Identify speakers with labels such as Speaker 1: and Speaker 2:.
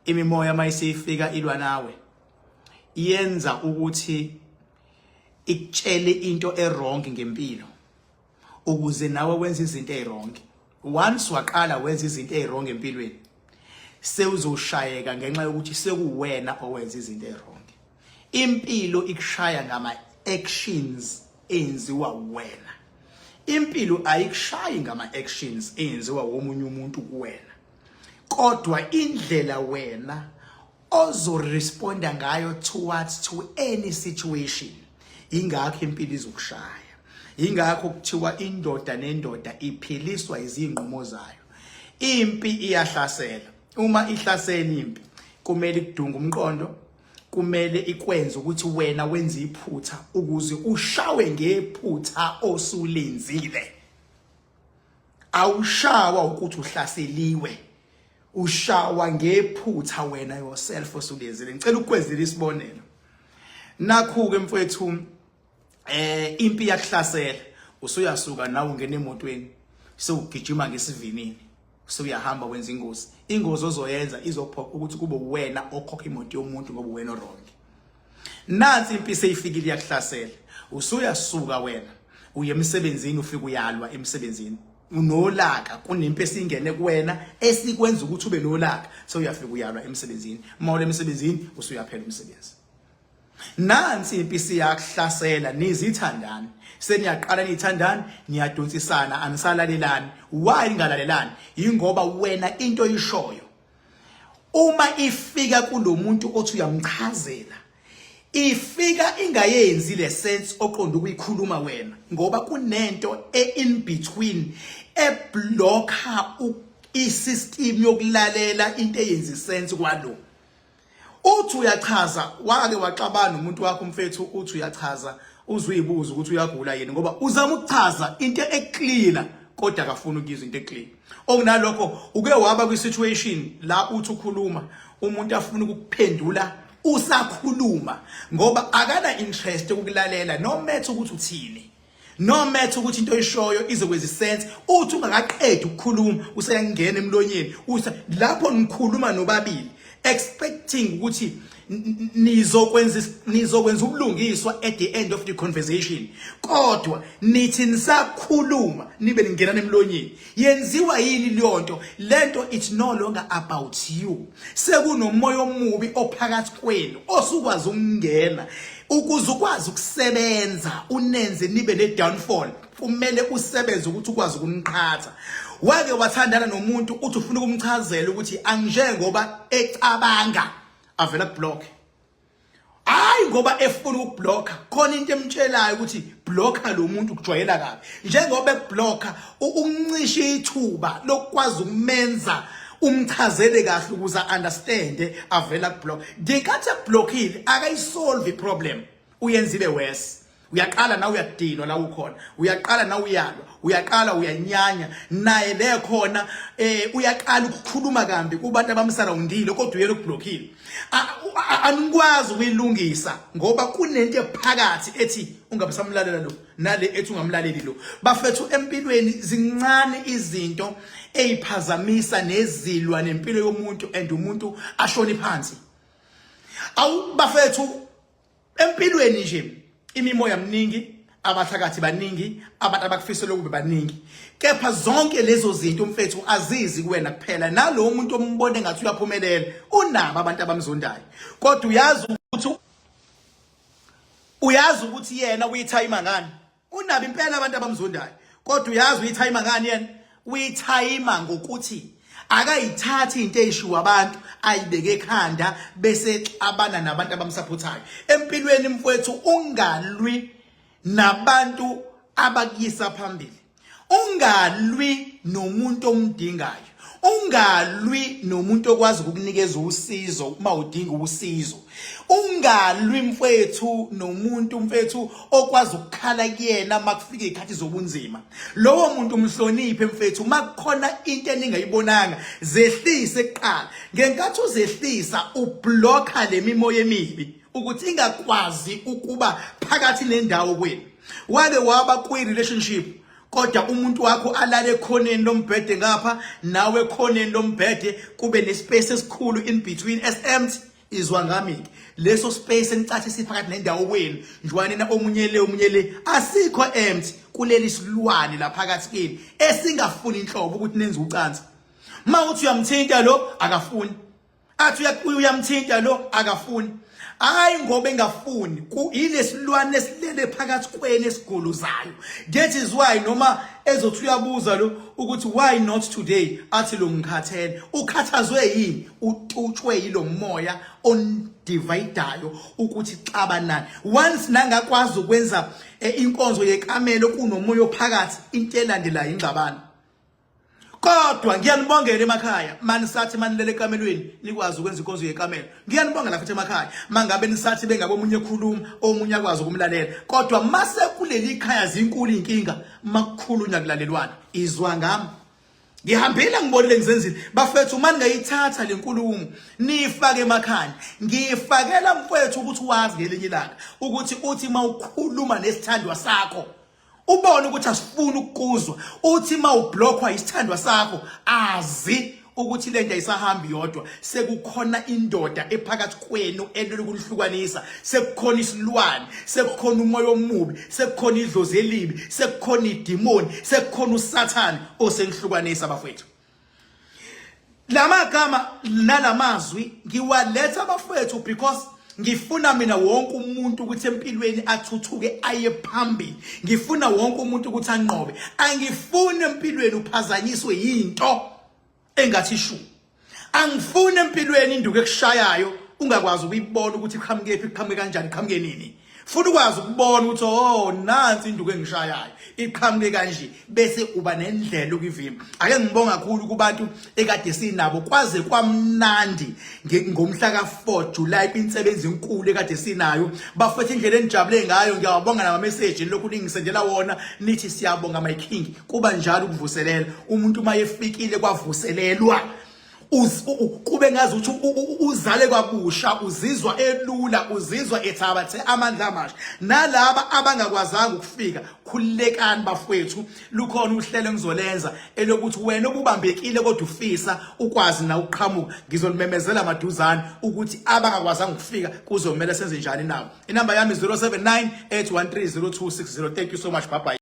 Speaker 1: imimoya mayisifika ilwa nawe yenza ukuthi ikutshele into errong ngempilo ukuze nawe wenze izinto ezirong. Once waqala wenza izinto ezirong empilweni sewuzoshayeka ngenxa yokuthi sekuwena owenza izinto ezirong. Impilo ikushaya ngama actions enziwa wena. Impilo ayikushayi ngama actions enziwa womunye umuntu kuwena. Kodwa indlela wena ozoresponda ngayo towards to any situation ingakho impilo izokushaya. Ingakho kuthiwa indoda nendoda iphiliswa izinqumo zayo. Impi iyahlasela. Uma ihlasela impi kumele kudunga umqondo, kumele ikwenze ukuthi wena wenze iphutha ukuze ushawe ngephutha osulenzile. Awushawa ukuthi uhlaseliwe, ushawa ngephutha wena yourself osulenzile. Ngicela ukwenzela isibonelo. Nakho ke mfowethu impi yakuhlasela usuyasuka nawe ungena emotweni sewugijima ngesivinini usuyahamba wenza ingozi. Ingozi ozoyenza izophokha ukuthi kube wena okhokha imoto yomuntu ngoba wena wrong. Nansi impi seyifikile yakuhlasela usuyasuka wena uye emsebenzini ufika uyalwa emsebenzini unolaka kunempi esingene kuwena esikwenza ukuthi ube nolaka so uyafika uyalwa emsebenzini mawule emsebenzini usuyaphela umsebenzi. Nansi impi siyakuhlasela nizithandani seniyaqala nithandani niyadonsisana anisalalelani. Why ngalalelani? Ingoba wena into ishoyo uma ifika kulomuntu othi uyamchazela ifika ingayenzi le sense oqonda ukuyikhuluma wena ngoba kunento in between eblocka isystem yokulalela into eyenza sense kwalo. Uthi uyachaza wake waxabana umuntu wakho mfethu uthi uyachaza uzuyibuza ukuthi uyagula yini ngoba uzama ukuchaza into eclear kodwa akafuna ukuzwa into eclear. Okunalokho uke waba kwi situation la uthi ukhuluma umuntu afuna ukuphendula usakhuluma ngoba akana interest ukulalela no matter ukuthi uthini, no matter ukuthi into ishoyo izokwenza sense. Uthi ungakaqedi ukukhuluma useyangena emlonyeni lapho nikhuluma nobabili expecting ukuthi nizokwenza ubulungiswa at the end of the conversation, kodwa nithi nisakhuluma nibe ningena emlonyeni. Yenziwa yini lento? Lento it's no longer about you. Sekunomoya omubi ophakathi kwenu osukwazi ukungena ukuze ukwazi ukusebenza unenze nibe ne downfall. Kumele usebenze ukuthi ukwazi ukuniqhatha. Wake wathandana nomuntu uthi ufuna ukumchazela ukuthi anjengoba ecabanga avela kublock. Hayi ngoba efuna ukublocker khona into emtshelayo ukuthi blocker lo muntu kujwayela kabi. Njengoba ekublocker uncishe ithuba lokwazi ukumenza umchazele kahle ukuze understand avela kublock. Ngikathi blockile akayisolve iproblem uyenzile worse. Uyaqala na uyadinwa la ukhona, uyaqala na uyalwa, uyaqala uyanyanya naye le khona uyaqala ukukhuluma kambi kubantu abamsurroundile kodwa uyena ukublockile. Anikwazi ukuyilungisa ngoba kunento ephakathi ethi ungabisamlalela lo nale ethi ungamlaleli lo. Bafethu empilweni zincane izinto eziphazamisa nezilwa nempilo yomuntu and umuntu ashoni phansi. Awu bafethu empilweni nje imimoya mningi, abathakathi baningi, abantu abakufisela ukube baningi. Kepha zonke lezo zinto mfethu azizi kuwena kuphela. Nalo umuntu ombone ngathi uyaphumelela unabo abantu abamzondayo. Kodwa uyazi ukuthi yena uyithayima ngani? Unabo impela abantu abamzondayo. Kodwa uyazi uyithayima ngani yena? Uyithayima ngokuthi akayithathi into eyishiwa abantu ayibeke ekhanda bese abana nabantu abamsupportayo. Empilweni mfowethu ungalwi nabantu abakuyisa phambili. Ungalwi nomuntu omdingayo. Ungalwi nomuntu okwazi ukukunikeza usizo uma udinga usizo. Ungalwi mfowethu nomuntu mfowethu okwazi ukukhala kuyena makufika izikhathi zobunzima. Lowo muntu umhloniphe mfowethu makukhona into eningayibonanga zehlise eqala. Ngenkathi uzehlisa ublocker lemimoya emibi ukuthi ingakwazi ukuba phakathi nendawo kwenu. Wale waba kwi relationship kodwa umuntu wakho alale ekhoneni lombhede ngapha nawe ekhoneni lombhede kube nespace esikhulu in between empty. Izwa ngami ke leso space engicathi siphakathi nendawo kwenu njwane na omunye le asikho empty kuleli silwane la phakathi kini esingafuni inhlobo ukuthi nenze ucansi. Mawuthi uyamthinta lo akafuni, athi uyamthinta lo akafuni, hayi ngoba engafuni ilesilwane esilele phakathi kweni esiguluzayo. That is why noma ezothi uyabuza lo ukuthi why not today, athi lo ngikhathele. Ukhathazwe yini? Ututshwe yilo moya ondividayo ukuthi xabanani. Once nangakwazi ukwenza inkonzo yekamelo kunomoya ophakathi, into elandelayo ingxabano. Kodwa ngiyanibongela emakhaya manisathi manilele ekamelweni nikwazi ukwenza inkonzo yekamelo. Ngiyanibongela futhi emakhaya mangabe nisathi bengabe omunye ekhuluma omunye akwazi ukumlalela. Kodwa mase kuleli ikhaya zinkulu inkinga makukhulunywa kulalelwana. Izwa ngami ngihambile ngibonile ngizenzile bafethu mani ngayithatha lenkulumo nifake emakhaya. Ngifakela mfethu ukuthi wazi ngelinye ilanga ukuthi uthi mawukhuluma nesithandwa sakho ubone ukuthi asifuni ukukuzwa. Uthi mawublockwa isithandwa sakho azi ukuthi lento ayisahambi yodwa. Sekukhona indoda ephakathi kwenu elokuluhlukanisa. Sekukhona isilwane, sekukhona umoya omubi, sekukhona idlozi elibi, sekukhona idemoni, sekukhona uSathane osengihlukanisa bafethu. Lamagama nalamazwi ngiwaletha bafethu because ngifuna mina wonke umuntu ukuthi empilweni athuthuke aye phambili. Ngifuna wonke umuntu ukuthi anqobe. Angifuni empilweni uphazanyiswe into engathi shu. Angifuni empilweni induku ekushayayo ungakwazi ukuyibona ukuthi iqhamuke kanjani, iqhamuke nini. Futhi ukwazi ukubona ukuthi oh nansi induku engishayayo iqhamuke kanje bese uba nendlela ukuvimba. Ake ngibonga kakhulu kubantu ekade sinabo kwaze kwamnandi ngomhla ka4 July kwinsebenzi enkulu ekade sinayo. Bafethu indlela enijabule ngayo ngiyawabonga nama message lokhu ningisendela wona nithi siyabonga my king. Kuba njalo ukuvuselela umuntu mayefikile kwavuselelwa. Kube ngazi ukuthi uzale kwabusha, uzizwa elula, uzizwa ethabathe amandla amasha. Nalaba abangakwazanga ukufika khulekani bafowethu, lukhona uhlelo engizolenza elokuthi wena obubambekile kodwa ufisa ukwazi na uqhamuka. Ngizolimemezela maduzane ukuthi abangakwazanga ukufika kuzomela senze njani nabo. Inamba yami 079 813 0260. Thank you so much. Bye bye.